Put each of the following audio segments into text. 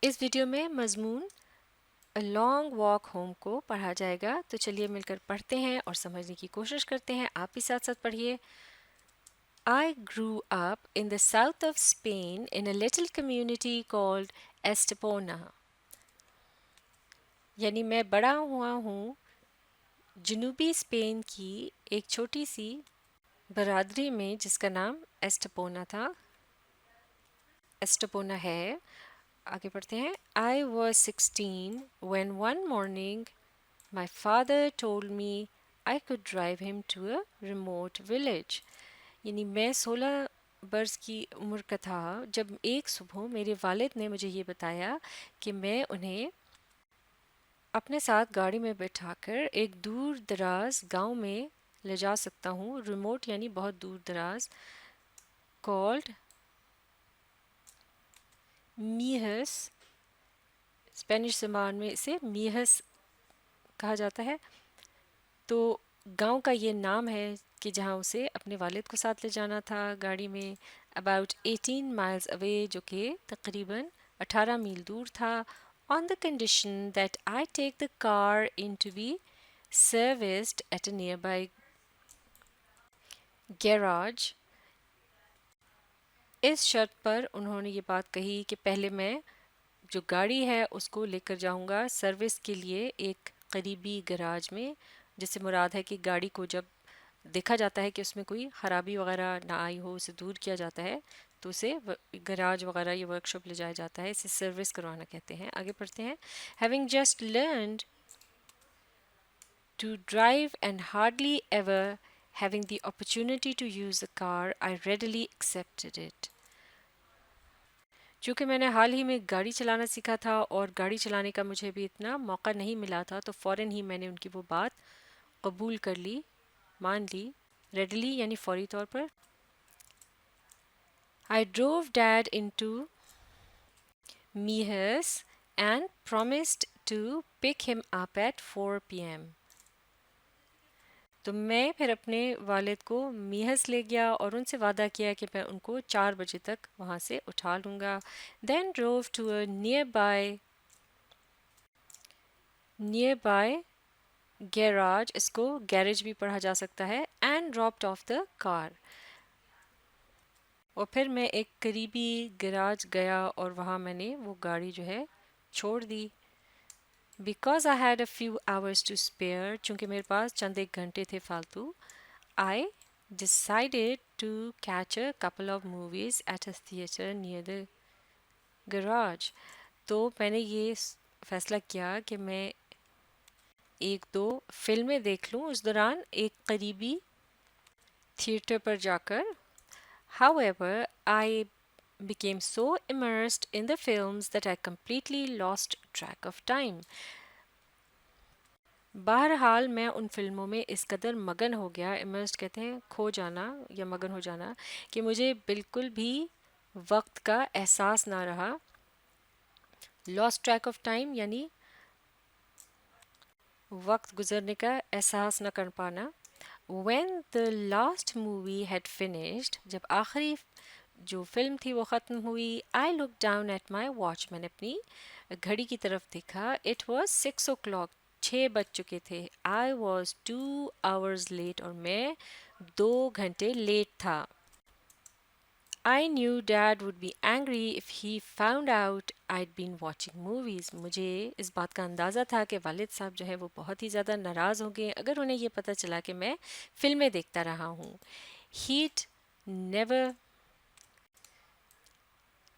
اس video میں مضمون long walk home کو پڑھا جائے گا، تو چلیے مل کر پڑھتے ہیں اور سمجھنے کی کوشش کرتے ہیں۔ آپ بھی ساتھ ساتھ پڑھیے۔ I grew up in the south of Spain in a little community called Estepona. یعنی میں بڑا ہوا ہوں جنوبی اسپین کی ایک چھوٹی سی برادری میں جس کا نام ایسٹپونا تھا، ایسٹپونا ہے۔ آگے پڑھتے ہیں۔ I was 16 when one morning my father told me I could drive him to a remote village. یعنی میں 16 برس کی عمر کا تھا جب ایک صبح میرے والد نے مجھے یہ بتایا کہ میں انہیں اپنے ساتھ گاڑی میں بٹھا کر ایک دور دراز گاؤں میں لے جا سکتا ہوں۔ ریموٹ یعنی بہت دور دراز۔ کالڈ میہس، اسپینش زبان میں اسے میہس کہا جاتا ہے۔ تو گاؤں کا یہ نام ہے کہ جہاں اسے اپنے والد کو ساتھ لے جانا تھا گاڑی میں۔ اباؤٹ 18 miles away، جو کہ تقریباً 18 میل دور تھا۔ on the condition that I take the car in to be serviced at a nearby garage. اس شرط پر انہوں نے یہ بات کہی کہ پہلے میں جو گاڑی ہے اس کو لے کر جاؤں گا سروس کے لیے ایک قریبی گراج میں، جس سے مراد ہے کہ گاڑی کو جب دیکھا جاتا ہے کہ اس میں کوئی خرابی وغیرہ نہ آئی ہو، اسے دور کیا جاتا ہے تو اسے گراج وغیرہ یا ورک شاپ لے جایا جاتا ہے، اسے سروس کروانا کہتے ہیں۔ آگے پڑھتے ہیں۔ Having just learned to drive and hardly ever having the opportunity to use a car, I readily accepted it. چونکہ میں نے حال ہی میں گاڑی چلانا سیکھا تھا اور گاڑی چلانے کا مجھے بھی اتنا موقع نہیں ملا تھا، تو فوراً ہی میں نے ان کی وہ بات قبول کر لی، مان لی۔ ریڈلی یعنی فوری طور پر۔ I drove Dad into Meehes and promised to pick him up at 4 p.m. تو میں پھر اپنے والد کو میہس لے گیا اور ان سے وعدہ کیا کہ میں ان کو 4 بجے تک وہاں سے اٹھا لوں گا۔ Then drove to a nearby garage، اس کو گیریج بھی پڑھا جا سکتا ہے، and dropped off the car. اور پھر میں ایک قریبی گراج گیا اور وہاں میں نے وہ گاڑی جو ہے چھوڑ دی۔ Because I had a few hours to spare، چونکہ میرے پاس چند ایک گھنٹے تھے فالتو، I decided to catch a couple of movies at a theater near the garage. تو میں نے یہ فیصلہ کیا کہ میں ایک دو فلمیں دیکھ لوں اس دوران ایک قریبی تھیٹر پر جا کر۔ However, I became so immersed in the films that I completely lost track of time. بہرحال میں ان فلموں میں اس قدر مگن ہو گیا، immersed کہتے ہیں کھو جانا یا مگن ہو جانا، کہ مجھے بالکل بھی وقت کا احساس نہ رہا۔ lost track of time یعنی وقت گزرنے کا احساس نہ کر پانا۔ When the last movie had finished، جب آخری جو فلم تھی وہ ختم ہوئی، I looked down at my watch، میں نے اپنی گھڑی کی طرف دیکھا۔ It was 6 o'clock، 6 بج چکے تھے۔ I was 2 hours late، اور میں 2 گھنٹے لیٹ تھا۔ I knew Dad would be angry if he found out I'd been watching movies. مجھے اس بات کا اندازہ تھا کہ والد صاحب جو ہے وہ بہت ہی زیادہ ناراض ہوں گے اگر انہیں یہ پتہ چلا کہ میں فلمیں دیکھتا رہا ہوں۔ He'd never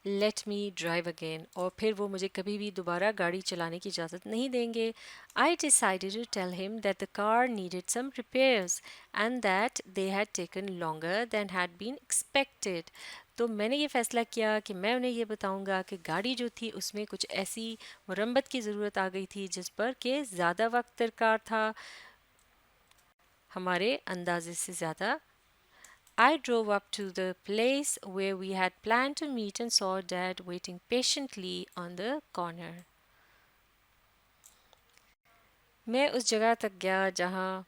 let me drive again، اور پھر وہ مجھے کبھی بھی دوبارہ گاڑی چلانے کی اجازت نہیں دیں گے۔ I decided to tell him that the car needed some repairs and that they had taken longer than had been expected. تو میں نے یہ فیصلہ کیا کہ میں انہیں یہ بتاؤں گا کہ گاڑی جو تھی اس میں کچھ ایسی مرمت کی ضرورت آ گئی تھی جس پر کہ زیادہ وقت درکار تھا ہمارے اندازے سے زیادہ۔ I drove up to the place where we had planned to meet and saw Dad waiting patiently on the corner. میں اس جگہ تک گیا جہاں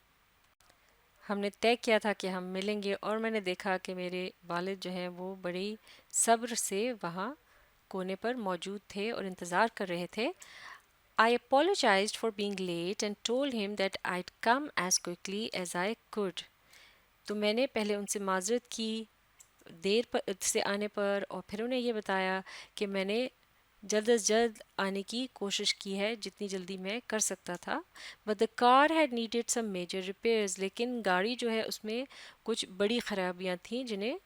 ہم نے طے کیا تھا کہ ہم ملیں گے، اور میں نے دیکھا کہ میرے والد جو ہیں وہ بڑی صبر سے وہاں کونے پر موجود تھے اور انتظار کر رہے تھے. I apologized for being late and told him that I'd come as quickly as I could. تو میں نے پہلے ان سے معذرت کی دیر پر سے آنے پر، اور پھر انہیں یہ بتایا کہ میں نے جلد از جلد آنے کی کوشش کی ہے جتنی جلدی میں کر سکتا تھا. But the car had needed some major repairs, لیکن گاڑی جو ہے اس میں کچھ بڑی خرابیاں تھیں جنہیں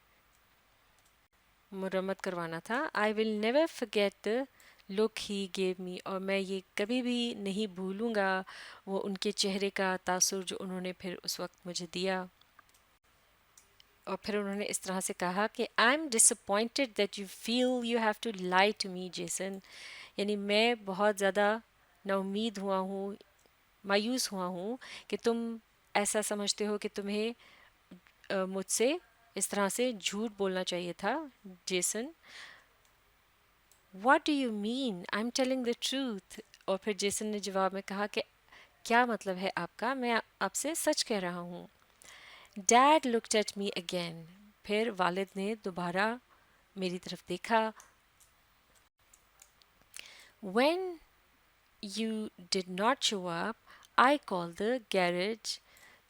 مرمت کروانا تھا. I will never forget the look he gave me, اور میں یہ کبھی بھی نہیں بھولوں گا وہ ان کے چہرے کا تاثر جو انہوں نے پھر اس وقت مجھے دیا. اور پھر انہوں نے اس طرح سے کہا کہ I am disappointed that you feel you have to lie to me Jason, یعنی میں بہت زیادہ نا امید ہوا ہوں، مایوس ہوا ہوں کہ تم ایسا سمجھتے ہو کہ تمہیں مجھ سے اس طرح سے جھوٹ بولنا چاہیے تھا Jason. What do you mean I am telling the truth. اور پھر جیسن نے جواب میں کہا کہ کیا مطلب ہے آپ کا، میں آپ سے سچ کہہ رہا ہوں. Dad looked at me again, پھر والد نے دوبارہ میری طرف دیکھا. When you did not show up I call the garage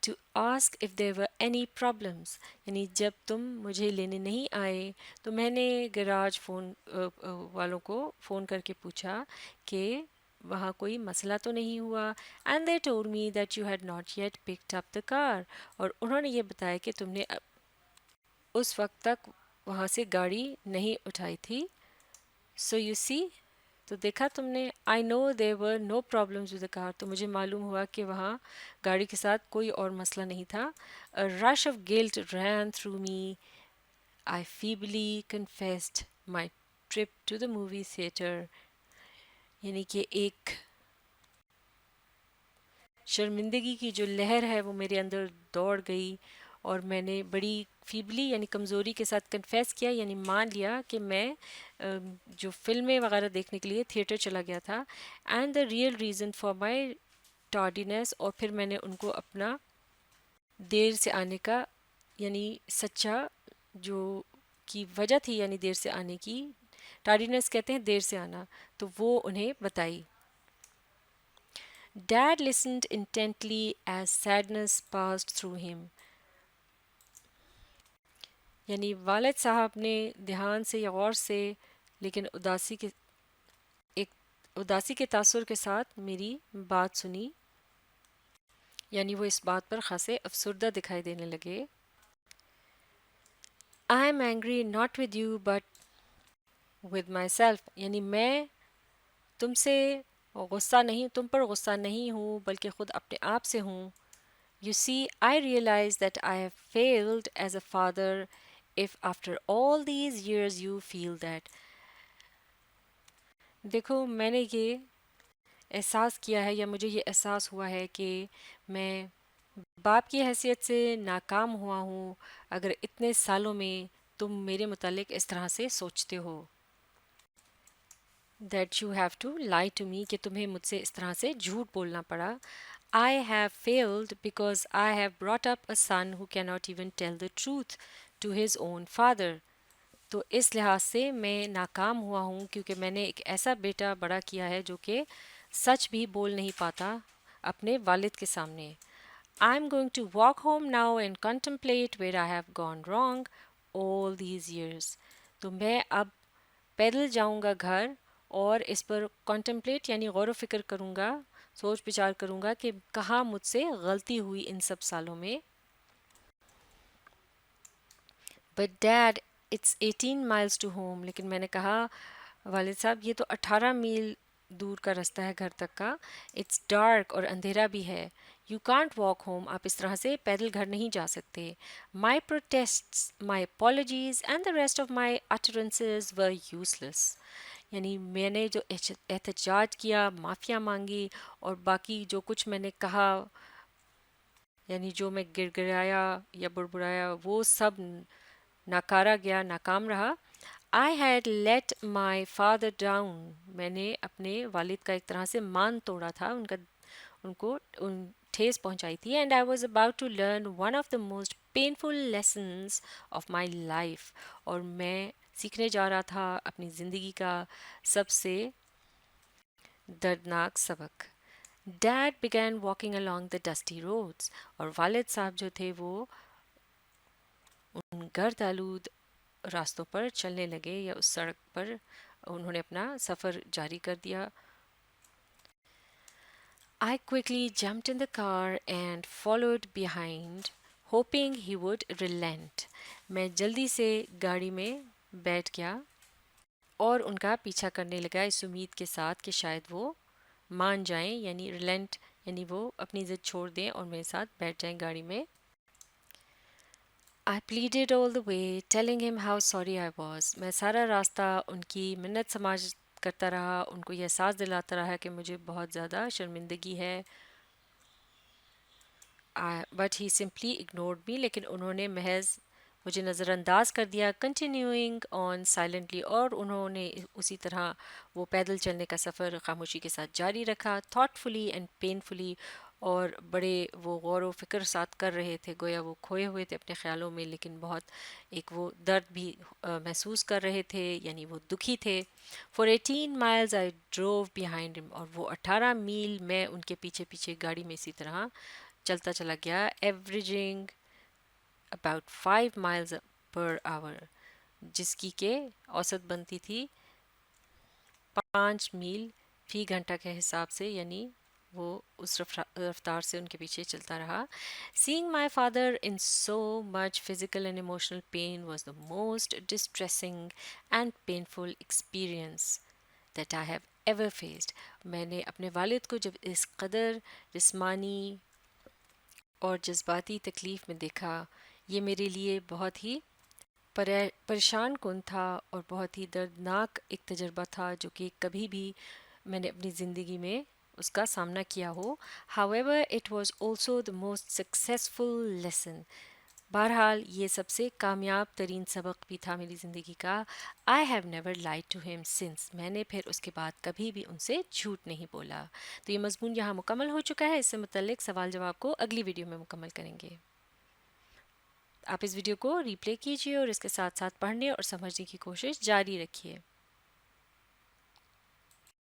to ask if there were any problems, یعنی جب تم مجھے لینے نہیں آئے تو میں نے گراج والوں کو فون کر کے پوچھا کہ وہاں کوئی مسئلہ تو نہیں ہوا. And they told me that you had not yet picked up the car, اور انہوں نے یہ بتایا کہ تم نے اس وقت تک وہاں سے گاڑی نہیں اٹھائی تھی. سو یو سی، تو دیکھا تم نے، آئی نو دیر ور نو پرابلمز ود دا کار، تو مجھے معلوم ہوا کہ وہاں گاڑی کے ساتھ کوئی اور مسئلہ نہیں تھا. Rush of guilt ran through me, I feebly confessed my trip to the movie theatre, یعنی کہ ایک شرمندگی کی جو لہر ہے وہ میرے اندر دوڑ گئی، اور میں نے بڑی فیبلی یعنی کمزوری کے ساتھ کنفیس کیا، یعنی مان لیا کہ میں جو فلمیں وغیرہ دیکھنے کے لیے تھیٹر چلا گیا تھا. And the real reason for my tardiness, اور پھر میں نے ان کو اپنا دیر سے آنے کا یعنی سچا جو کی وجہ تھی، یعنی دیر سے آنے کی، ٹارڈینس کہتے ہیں دیر سے آنا، تو وہ انہیں بتائی. Dad listened intently as sadness passed through him. یعنی والد صاحب نے دھیان سے یا غور سے لیکن اداسی کے تاثر کے ساتھ میری بات سنی، یعنی وہ اس بات پر خاصے افسردہ دکھائی دینے لگے. I am angry not with you but with myself، یعنی میں تم سے تم پر غصہ نہیں ہوں بلکہ خود اپنے آپ سے ہوں. You see, I realize that I have failed as a father if after all these years you feel that. دیکھو میں نے یہ احساس کیا ہے، یا مجھے یہ احساس ہوا ہے کہ میں باپ کی حیثیت سے ناکام ہوا ہوں اگر اتنے سالوں میں تم میرے متعلق اس طرح سے سوچتے ہو. That you have to lie to me, کہ تمہیں مجھ سے اس طرح سے جھوٹ بولنا پڑا. I have failed because I have brought up a son who cannot even tell the truth to his own father. تو اس لحاظ سے میں ناکام ہوا ہوں کیونکہ میں نے ایک ایسا بیٹا بڑا کیا ہے جو کہ سچ بھی بول نہیں پاتا اپنے والد کے سامنے. I'm going to walk home now and contemplate where I have gone wrong all these years. تو میں اب پیدل جاؤں گا گھر اور اس پر contemplate یعنی غور و فکر کروں گا، سوچ بچار کروں گا کہ کہاں مجھ سے غلطی ہوئی ان سب سالوں میں. But Dad, it's 18 miles to home. لیکن میں نے کہا والد صاحب یہ تو 18 میل دور کا رستہ ہے گھر تک کا. It's dark اور اندھیرا بھی ہے. You can't walk home. آپ اس طرح سے پیدل گھر نہیں جا سکتے. My protests, my apologies and the rest of my utterances were useless. یعنی میں نے جو احتجاج کیا، معافیاں مانگی اور باقی جو کچھ میں نے کہا، یعنی جو میں گر گرایا یا بڑبڑایا، وہ سب ناکارہ گیا، ناکام رہا. I had let my father down. میں نے اپنے والد کا ایک طرح سے مان توڑا تھا، ان کو ٹھیس پہنچائی تھی. And I was about to learn one of the most painful lessons of my life. اور میں سیکھنے جا رہا تھا اپنی زندگی کا سب سے دردناک سبق. Dad began walking along the dusty roads. اور والد صاحب جو تھے وہ ان گرد آلود راستوں پر چلنے لگے یا اس سڑک پر انہوں نے اپنا سفر جاری کر دیا. I quickly jumped in the car and followed behind, hoping he would relent. میں جلدی سے گاڑی میں بیٹھ گیا اور ان کا پیچھا کرنے لگا اس امید کے ساتھ کہ شاید وہ مان جائیں، یعنی ریلنٹ یعنی وہ اپنی ضد چھوڑ دیں اور میرے ساتھ بیٹھ جائیں گاڑی میں. I pleaded all the way, telling him how sorry I was. میں سارا راستہ ان کی منت سماج کرتا رہا، ان کو یہ احساس دلاتا رہا کہ مجھے بہت زیادہ شرمندگی ہے. بٹ ہی سمپلی اگنورڈ می، لیکن انہوں نے محض مجھے نظر انداز کر دیا. کنٹینیوئنگ آن سائلنٹلی، اور انہوں نے اسی طرح وہ پیدل چلنے کا سفر خاموشی کے ساتھ جاری رکھا. تھاٹفلی اینڈ پینفلی، اور بڑے وہ غور و فکر ساتھ کر رہے تھے، گویا وہ کھوئے ہوئے تھے اپنے خیالوں میں، لیکن بہت ایک وہ درد بھی محسوس کر رہے تھے، یعنی وہ دکھی تھے. For 18 miles I drove behind him، اور وہ 18 میل میں ان کے پیچھے پیچھے گاڑی میں اسی طرح چلتا چلا گیا. Averaging about 5 miles per hour، جس کی کہ اوسط بنتی تھی 5 میل فی گھنٹہ کے حساب سے، یعنی وہ اس رفتار سے ان کے پیچھے چلتا رہا. Seeing my father in so much physical and emotional pain was the most distressing and painful experience that I have ever faced. میں نے اپنے والد کو جب اس قدر جسمانی اور جذباتی تکلیف میں دیکھا، یہ میرے لیے بہت ہی پریشان کن تھا اور بہت ہی دردناک ایک تجربہ تھا جو کہ کبھی بھی میں نے اپنی زندگی میں اس کا سامنا کیا ہو. However, it was also the most successful lesson. بہرحال یہ سب سے کامیاب ترین سبق بھی تھا میری زندگی کا. I have never lied to him since. میں نے پھر اس کے بعد کبھی بھی ان سے جھوٹ نہیں بولا. تو یہ مضمون یہاں مکمل ہو چکا ہے. اس سے متعلق سوال جواب کو اگلی ویڈیو میں مکمل کریں گے. آپ اس ویڈیو کو ری پلے کیجیے اور اس کے ساتھ ساتھ پڑھنے اور سمجھنے کی کوشش جاری رکھیے.